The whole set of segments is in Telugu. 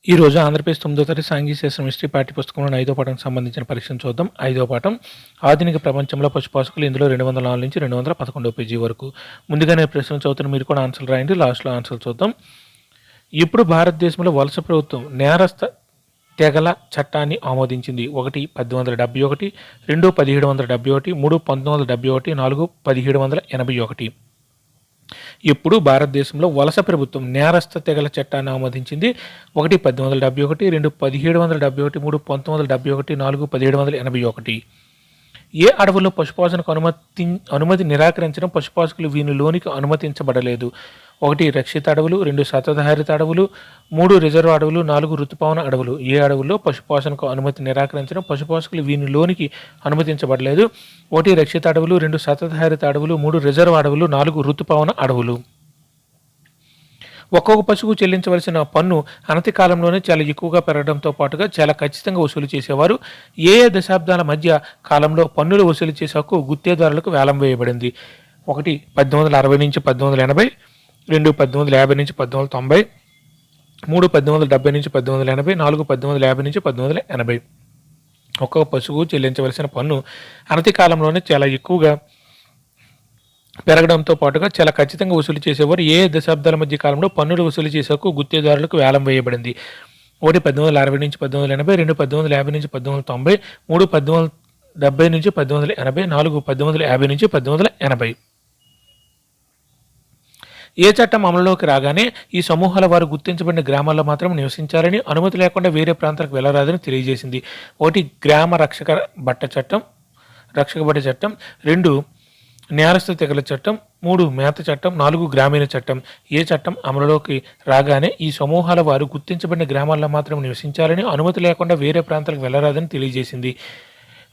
ఈరోజు ఆంధ్రప్రదేశ్ 9వ తరగతి సాంఘిక శాస్త్రం హిస్టరీ పాఠ్య పుస్తకంలోని 5వ పాఠానికి సంబంధించిన పరీక్షను చూద్దాం. 5వ పాఠం ఆధునిక ప్రపంచంలో పశుపోషకులు. ఇందులో 204 నుంచి 211 పేజీ వరకు. ముందుగానే ప్రశ్నలు చదువుతున్న మీరు కూడా ఆన్సర్లు రాయండి. లాస్ట్లో ఆన్సర్లు చూద్దాం. ఇప్పుడు భారతదేశంలో వలస ప్రభుత్వం నేరస్థ తెగల చట్టాన్ని ఆమోదించింది. 1 1871, 2 1771, 3 1971, 4 1781. ఇప్పుడు భారతదేశంలో వలస ప్రభుత్వం నేరస్థ తెగల చట్టాన్ని ఆమోదించింది. 1 1871, 2 1771, 3 1971, 4 1781. ఏ అడవుల్లో పశుపోషణకు అనుమతి నిరాకరించడం పశుపోషకులు వీనిలోనికి అనుమతించబడలేదు. 1 రక్షిత అడవులు, 2 సతతహరిత అడవులు, 3 రిజర్వ్ అడవులు, 4 ఋతుపవన అడవులు. ఏ అడవుల్లో పశుపోషణకు అనుమతి నిరాకరించడం పశుపోషకులు వీనిలోనికి అనుమతించబడలేదు. 1 రక్షిత అడవులు, 2 సతతహరిత అడవులు, 3 రిజర్వ్ అడవులు, 4 ఋతుపవన అడవులు. ఒక్కొక్క పశువుకు చెల్లించవలసిన పన్ను అనతి కాలంలోనే చాలా ఎక్కువగా పెరగడంతో పాటుగా చాలా ఖచ్చితంగా వసూలు చేసేవారు. ఏ దశాబ్దాల మధ్య కాలంలో పన్నులు వసూలు చేసే హక్కు గుత్తేదారులకు వేలం వేయబడింది. 1 1860 నుంచి 1880, 2 1850 నుంచి 1890, 3 1870 నుంచి 1880, 4 1850 నుంచి 1880. ఒక్కొక్క పశువుకు చెల్లించవలసిన పన్ను అనతి కాలంలోనే చాలా ఎక్కువగా పెరగడంతో పాటుగా చాలా ఖచ్చితంగా వసూలు చేసేవారు. ఏ దశాబ్దాల మధ్య కాలంలో పన్నులు వసూలు చేసేకు గుత్తేదారులకు వేలం వేయబడింది. 1 1860 నుంచి 1880, 2 1850 నుంచి 1890, 3 1870 నుంచి 1880, 4 1850 నుంచి 1880. ఏ చట్టం అమలులోకి రాగానే ఈ సమూహాల వారు గుర్తించబడిన గ్రామాల్లో మాత్రం నివసించాలని, అనుమతి లేకుండా వేరే ప్రాంతాలకు వెళ్లరాదని తెలియజేసింది. 1 గ్రామ రక్షక బట్ట చట్టం, 2 నేరస్థ తెగల చట్టం, 3 మేత చట్టం, 4 గ్రామీణ చట్టం. ఏ చట్టం అమలులోకి రాగానే ఈ సమూహాల వారు గుర్తించబడిన గ్రామాల్లో మాత్రం నివసించాలని, అనుమతి లేకుండా వేరే ప్రాంతాలకు వెళ్లరాదని తెలియజేసింది.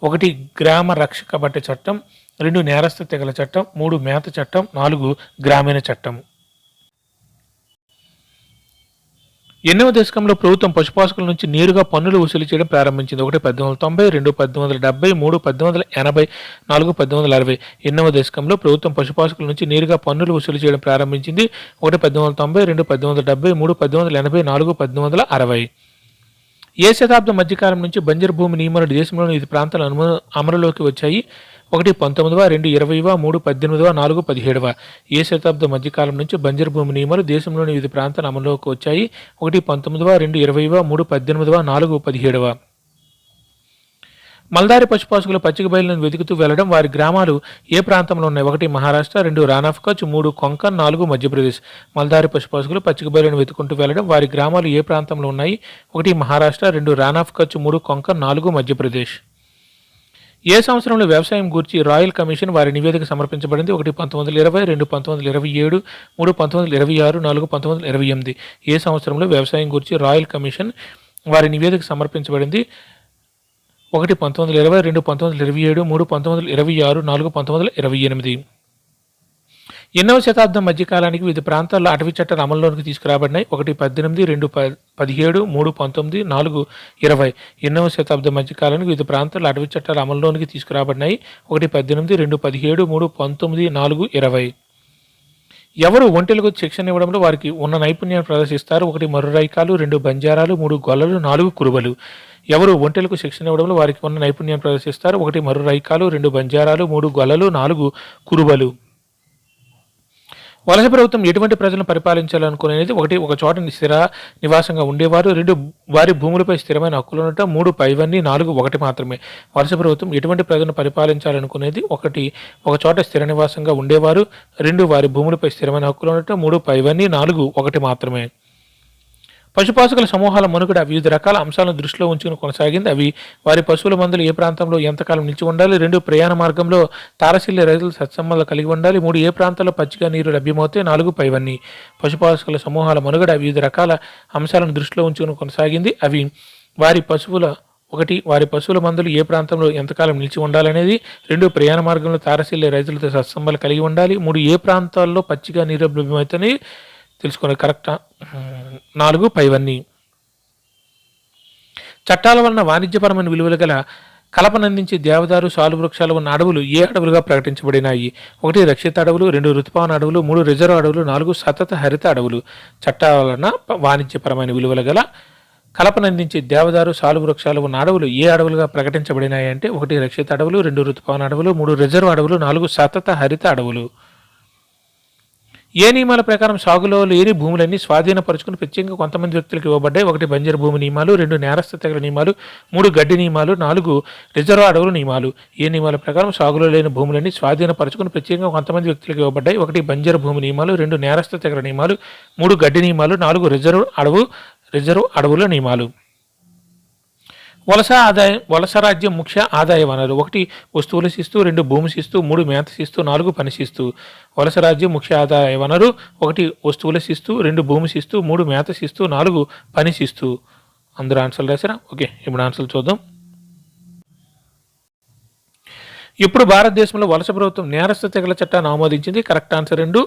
1 గ్రామ రక్షక బట్ట చట్టం, 2 నేరస్థ తెగల చట్టం, 3 మేత చట్టం, 4 గ్రామీణ చట్టం. ఎన్నవ దశకంలో ప్రభుత్వం పశుపోషకుల నుంచి నేరుగా పన్నులు వసూలు చేయడం ప్రారంభించింది. 1 1890, 2 1870, 3 1880, 4 1860. ఎన్నవ దశకంలో ప్రభుత్వం పశుపోషకుల నుంచి నేరుగా పన్నులు వసూలు చేయడం ప్రారంభించింది. 1 1890, 2 1870, 3 1880, 4 1860. ఏ శతాబ్దం మధ్యకాలం నుంచి బంజరు భూమి నియమాలు దేశంలోని వివిధ ప్రాంతాలు అమలులోకి వచ్చాయి. 1 19వ, 2 20వ, 3 18వ, 4 17వ. ఏ శతాబ్దం మధ్యకాలం నుంచి బంజరు భూమి నియమాలు దేశంలోని వివిధ ప్రాంతాలు అమలులోకి వచ్చాయి. 1 19వ, 2 20వ, 3 18వ, 4 17వ. మల్దారి పశుపోషకులు పచ్చిక బయలును వెతుకుతూ వెళ్లడం. వారి గ్రామాలు ఏ ప్రాంతంలో ఉన్నాయి. 1 మహారాష్ట్ర, 2 రాన్ ఆఫ్ కచ్, 3 కొంకన్, 4 మధ్యప్రదేశ్. మల్దారి పశుపోషకులు పచ్చిక బయలును వెతుకుంటూ వెళ్లడం. వారి గ్రామాలు ఏ ప్రాంతంలో ఉన్నాయి. 1 మహారాష్ట్ర, 2 రాన్ ఆఫ్ కచ్, 3 కొంకన్, 4 మధ్యప్రదేశ్. ఏ సంవత్సరంలో వ్యవసాయం గురించి రాయల్ కమిషన్ వారి నివేదిక సమర్పించబడింది. 1 1920, 2 1927, 3 1926, 4 1928. ఏ సంవత్సరంలో వ్యవసాయం గురించి రాయల్ కమిషన్ వారి నివేదిక సమర్పించబడింది. 1 1920, 2 1927, 3 1926, 4 1928. ఎన్నవ శతాబ్దం మధ్యకాలానికి వివిధ ప్రాంతాల్లో అటవీ చట్టాలు అమల్లోకి తీసుకురాబడినాయి. 1 18, 2 17, 3 19, 4 20. ఎన్నవ శతాబ్దం మధ్యకాలానికి వివిధ ప్రాంతాల్లో అటవీ చట్టాలు అమల్లోనికి తీసుకురాబడినాయి. 1 18, 2 17, 3 19, 4 20. ఎవరు ఒంటెలకు శిక్షణ ఇవ్వడంలో వారికి ఉన్న నైపుణ్యాన్ని ప్రదర్శిస్తారు. 1 మర్రురైకాలు, 2 బంజారాలు, 3 గొల్లలు, 4 కురుబలు. ఎవరు ఒంటెలకు శిక్షణ ఇవ్వడంలో వారికి ఉన్న నైపుణ్యాన్ని ప్రదర్శిస్తారు. 1 మర్రురైకాలు, 2 బంజారాలు, 3 గొల్లలు, 4 కురుబలు. వలస ప్రభుత్వం ఎటువంటి ప్రజలను పరిపాలించాలనుకునేది. 1 ఒక చోట స్థిర నివాసంగా ఉండేవారు. 2 వారి భూములపై స్థిరమైన హక్కులు ఉండటం. 3 పైవన్నీ. 4 1 మాత్రమే. వలస ప్రభుత్వం ఎటువంటి ప్రజలను పరిపాలించాలనుకునేది. 1 ఒక చోట స్థిర నివాసంగా ఉండేవారు. 2 వారి భూములపై స్థిరమైన హక్కులు ఉండటం. 3 పైవన్నీ. 4 1 మాత్రమే. పశుపోషకుల సమూహాల మనుగడ వివిధ రకాల అంశాలను దృష్టిలో ఉంచుకుని కొనసాగింది. అవి వారి పశువుల మందులు ఏ ప్రాంతంలో ఎంతకాలం నిలిచి ఉండాలి. 2 ప్రయాణ మార్గంలో తారసిల్లే రైతులు సత్సంబంధాలు కలిగి ఉండాలి. 3 ఏ ప్రాంతాల్లో పచ్చిగా నీరు లభ్యమవుతాయి. 4 పైవన్నీ. పశుపోషకుల సమూహాల మనుగడ వివిధ రకాల అంశాలను దృష్టిలో ఉంచుకుని కొనసాగింది. అవి వారి పశువుల మందులు ఏ ప్రాంతంలో ఎంతకాలం నిలిచి ఉండాలనేది. 2 ప్రయాణ మార్గంలో తారసిల్లే రైతులతో సత్సంబంధాలు కలిగి ఉండాలి. 3 ఏ ప్రాంతాల్లో పచ్చిగా నీరు లభ్యమవుతాయని తెలుసుకునే కరెక్టా. 4 పైవన్నీ. చట్టాల వలన వాణిజ్యపరమైన విలువలు గల కలపనందించే దేవదారు, సాలు వృక్షాలు ఉన్న అడవులు ఏ అడవులుగా ప్రకటించబడినాయి? 1 రక్షిత అడవులు, 2 ఋతుపవన అడవులు, 3 రిజర్వ్ అడవులు, 4 సతత హరిత అడవులు. చట్టాల వలన వాణిజ్యపరమైన విలువలు గల కలపనందించే దేవదారు సాలు వృక్షాలు ఉన్న అడవులు ఏ అడవులుగా ప్రకటించబడినాయి అంటే 1 రక్షిత అడవులు, 2 ఋతుపవన అడవులు, 3 రిజర్వ్ అడవులు, 4 సతత హరిత అడవులు. ఏ నియమాల ప్రకారం సాగులో లేని భూములన్నీ స్వాధీనపరుచుకుని ప్రత్యేకంగా కొంతమంది వ్యక్తులకు ఇవ్వబడ్డాయి? 1 బంజరు భూమి నియమాలు, 2 నేరస్థ తెగల నియమాలు, 3 గడ్డి నియమాలు, 4 రిజర్వ్ అడవుల నియమాలు. ఏ నియమాల ప్రకారం సాగులో లేని భూములన్నీ స్వాధీనపరుచుకుని ప్రత్యేకంగా కొంతమంది వ్యక్తులకు ఇవ్వబడ్డాయి? 1 బంజరు భూమి నియమాలు, 2 నేరస్థ తెగల నియమాలు, 3 గడ్డి నియమాలు, 4 రిజర్వ్ అడవుల నియమాలు. వలస రాజ్యం ముఖ్య ఆదాయ వనరు: 1 వస్తువుల శిస్తు, 2 భూమి శిస్తు, 3 మేత శిస్తు, 4 పని శిస్తు. వలస రాజ్యం ముఖ్య ఆదాయ వనరు: 1 వస్తువుల శిస్తు, 2 భూమి శిస్తు, 3 మేత శిస్తు, 4 పని శిస్తు. అందరూ ఆన్సర్లు రాశారా? ఓకే, ఇప్పుడు ఆన్సర్లు చూద్దాం. ఇప్పుడు భారతదేశంలో వలస ప్రభుత్వం నేరస్థ తెగల చట్టాన్ని ఆమోదించింది? Correct answer 2,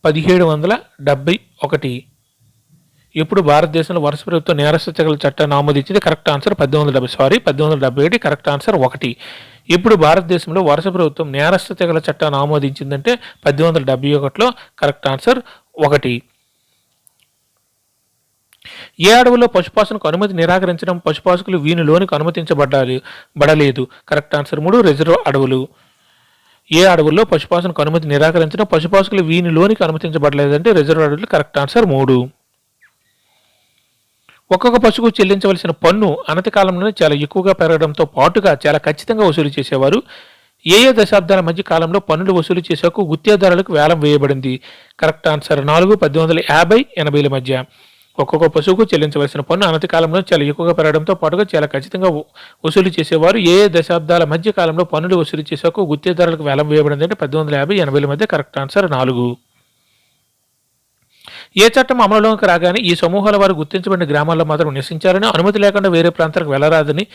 1771. ఇప్పుడు భారతదేశంలో వలస ప్రభుత్వం నేరస్థ తెగల చట్టాన్ని ఆమోదించింది? Correct answer 1871. Correct answer 1. ఇప్పుడు భారతదేశంలో వలస ప్రభుత్వం నేరస్థ తెగల చట్టాన్ని ఆమోదించిందంటే 1871లో. Correct answer 1. ఏ అడవుల్లో పశుపాసనకు అనుమతి నిరాకరించడం పశుపాసకులు వీనిలోనికి అనుమతించబడలేదు? కరెక్ట్ ఆన్సర్ 3, రిజర్వ్ అడవులు. ఏ అడవుల్లో పశుపాసనకు అనుమతి నిరాకరించడం పశుపాసకులు వీనిలోనికి అనుమతించబడలేదంటే రిజర్వ్ అడవులు. Correct answer 3. ఒక్కొక్క పశువుకు చెల్లించవలసిన పన్ను అనతి కాలంలోనే చాలా ఎక్కువగా పెరగడంతో పాటుగా చాలా ఖచ్చితంగా వసూలు చేసేవారు? ఏ దశాబ్దాల మధ్య కాలంలో పన్నులు వసూలు చేసేకు గుత్తేదారులకు వేలం వేయబడింది? కరెక్ట్ ఆన్సర్ 4, 1850-80ల మధ్య. ఒక్కొక్క పశువుకు చెల్లించవలసిన పన్ను అనతి కాలంలో చాలా ఎక్కువగా పెరగడంతో పాటుగా చాలా ఖచ్చితంగా వసూలు చేసేవారు? ఏ దశాబ్దాల మధ్య కాలంలో పన్నులు వసూలు చేసేకు గుత్తేదారులకు వేలం వేయబడింది అంటే 1850-80ల మధ్య. Correct answer 4. ఏ చట్టం అమలులోకి రాగానే ఈ సమూహాల వారు గుర్తించబడిన గ్రామాల్లో మాత్రం నివసించాలని, అనుమతి లేకుండా వేరే ప్రాంతాలకు వెళ్లరాదని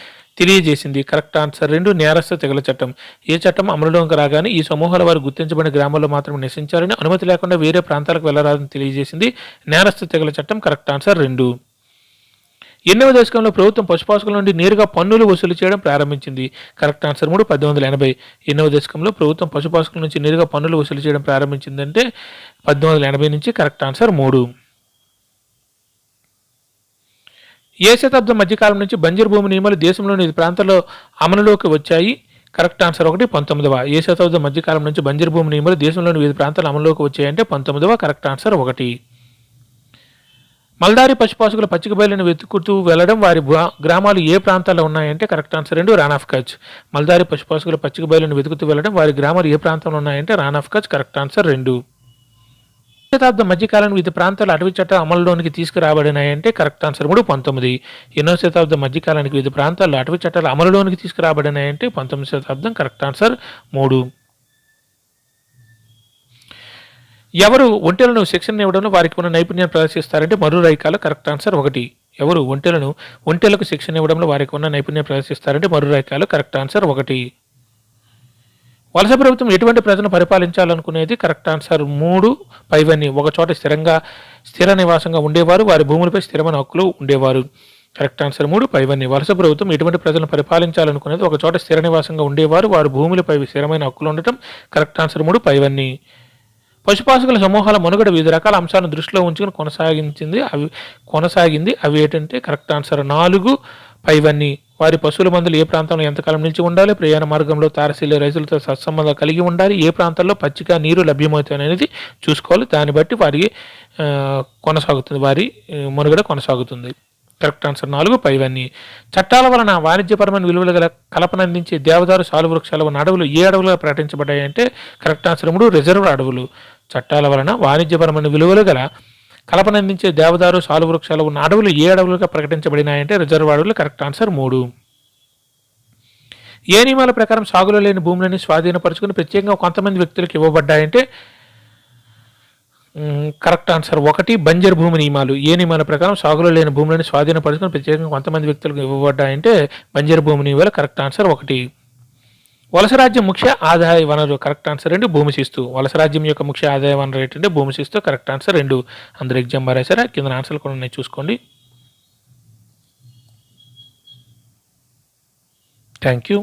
తెలియజేసింది? కరెక్ట్ ఆన్సర్ 2, నేరస్థ తెగల చట్టం. ఏ చట్టం అమలులోకి రాగానే ఈ సమూహాల వారు గుర్తించబడిన గ్రామాల్లో మాత్రం నివసించాలని, అనుమతి లేకుండా వేరే ప్రాంతాలకు వెళ్లరాదని తెలియజేసింది? నేరస్థ తెగల చట్టం. Correct answer 2. ఎన్నవ దశకంలో ప్రభుత్వం పశుపాసకుల నుండి నేరుగా పన్నులు వసూలు చేయడం ప్రారంభించింది? Correct answer 3, 1880. ఎన్నవ దశకంలో ప్రభుత్వం పశుపాసకుల నుంచి నేరుగా పన్నులు వసూలు చేయడం ప్రారంభించిందంటే 1880 నుంచి. Correct answer 3. ఏ శతాబ్దం మధ్యకాలం నుంచి బంజరు భూమి నియమాలు దేశంలోని 5 ప్రాంతాల్లో అమలులోకి వచ్చాయి? Correct answer 1, 19వ. ఏ శతాబ్దం మధ్యకాలం నుంచి బంజరు భూమి నియమాలు దేశంలోని 5 ప్రాంతాలు అమలులోకి వచ్చాయంటే 19వ. Correct answer 1. మల్దారి పశుపాసకుల పచ్చిక బయలును వెతుకుతూ వెళ్లడం వారి గ్రామాలు ఏ ప్రాంతాల్లో ఉన్నాయంటే? Correct answer 2, Rann of Kutch. Maldhari పశుపాసకుల పచ్చిక బయలును వెతుకుతూ వెళ్లడం వారి గ్రామాలు ఏ ప్రాంతంలో ఉన్నాయంటే? Rann of Kutch. Correct answer 2. శతాబ్దం మధ్యకాలంలో 5 ప్రాంతాలు అటవీ చట్టాలు అమలులోనికి తీసుకురాబడినాయంటే? Correct answer 3, 19. ఎన్నో శతాబ్దం మధ్యకాలానికి 5 ప్రాంతాల్లో అటవీ చట్టాలు అమలులోనికి తీసుకురాబడినాయంటే? 19వ శతాబ్దం. Correct answer 3. ఎవరు ఒంటెలను శిక్షణ ఇవ్వడంలో వారికి ఉన్న నైపుణ్యాన్ని ప్రదర్శిస్తారంటే? మర్రు రైకాలు. Correct answer 1. ఎవరు ఒంటెలకు శిక్షణ ఇవ్వడంలో వారికి ఉన్న నైపుణ్యం ప్రదర్శిస్తారంటే? మర్రు రైకాలు. Correct answer 1. వలస ప్రభుత్వం ఎటువంటి ప్రజలను పరిపాలించాలనుకునేది? కరెక్ట్ ఆన్సర్ 3, పైవన్నీ. ఒక చోట స్థిర నివాసంగా ఉండేవారు, వారి భూములపై స్థిరమైన హక్కులు ఉండేవారు. కరెక్ట్ ఆన్సర్ 3, పైవన్నీ. వలస ప్రభుత్వం ఎటువంటి ప్రజలను పరిపాలించాలనుకునేది? ఒక చోట స్థిర నివాసంగా ఉండేవారు, వారి భూములపై స్థిరమైన హక్కులు ఉండటం. కరెక్ట్ ఆన్సర్ 3, పైవన్నీ. పశుపాసకుల సమూహాల మనుగడ వివిధ రకాల అంశాలను దృష్టిలో ఉంచుకుని కొనసాగింది. అవి ఏంటంటే? కరెక్ట్ ఆన్సర్ 4, పైవన్నీ. వారి పశువుల మందులు ఏ ప్రాంతంలో ఎంతకాలం నిలిచి ఉండాలి? ప్రయాణ మార్గంలో తారసిల్లే రైతులతో సత్సంబంధం కలిగి ఉండాలి? ఏ ప్రాంతాల్లో పచ్చిక నీరు లభ్యమవుతాయి అనేది చూసుకోవాలి. దాన్ని బట్టి వారి మనుగడ కొనసాగుతుంది. కరెక్ట్ ఆన్సర్ 4, పైవన్నీ. చట్టాల వలన వాణిజ్యపరమైన విలువలు గల కలపనందించే దేవదారు సాలు వృక్షాలు ఉన్న అడవులు ఏ అడవులుగా ప్రకటించబడ్డాయి అంటే? కరెక్ట్ ఆన్సర్ 3, రిజర్వ్ అడవులు. చట్టాల వలన వాణిజ్యపరమైన విలువలు గల కలపనందించే దేవదారు సాలు వృక్షాలు ఉన్న అడవులు ఏ అడవులుగా ప్రకటించబడినాయంటే? రిజర్వ్ అడవులు. Correct answer 3. ఏ నియమాల ప్రకారం సాగులో లేని భూములని స్వాధీనపరుచుకుని ప్రత్యేకంగా కొంతమంది వ్యక్తులకు ఇవ్వబడ్డాయంటే? కరెక్ట్ ఆన్సర్ 1, బంజరు భూమి నియమాలు. ఏ నియమాల ప్రకారం సాగులో లేని భూములను స్వాధీనపరుచుకుని ప్రత్యేకంగా కొంతమంది వ్యక్తులకు ఇవ్వబడ్డాయంటే? బంజరు భూమి నియమాలు. Correct answer 1. వలస రాజ్యం ముఖ్య ఆదాయ వనరు? కరెక్ట్ ఆన్సర్ 2, భూమి శిస్తు. వలస రాజ్యం యొక్క ముఖ్య ఆదాయ వనరు ఏంటంటే? భూమి శిస్తు. Correct answer 2. అందరూ ఎగ్జామ్ రాశారా? కింద ఆన్సర్లు కూడా ఉన్నాయి, చూసుకోండి. Thank you.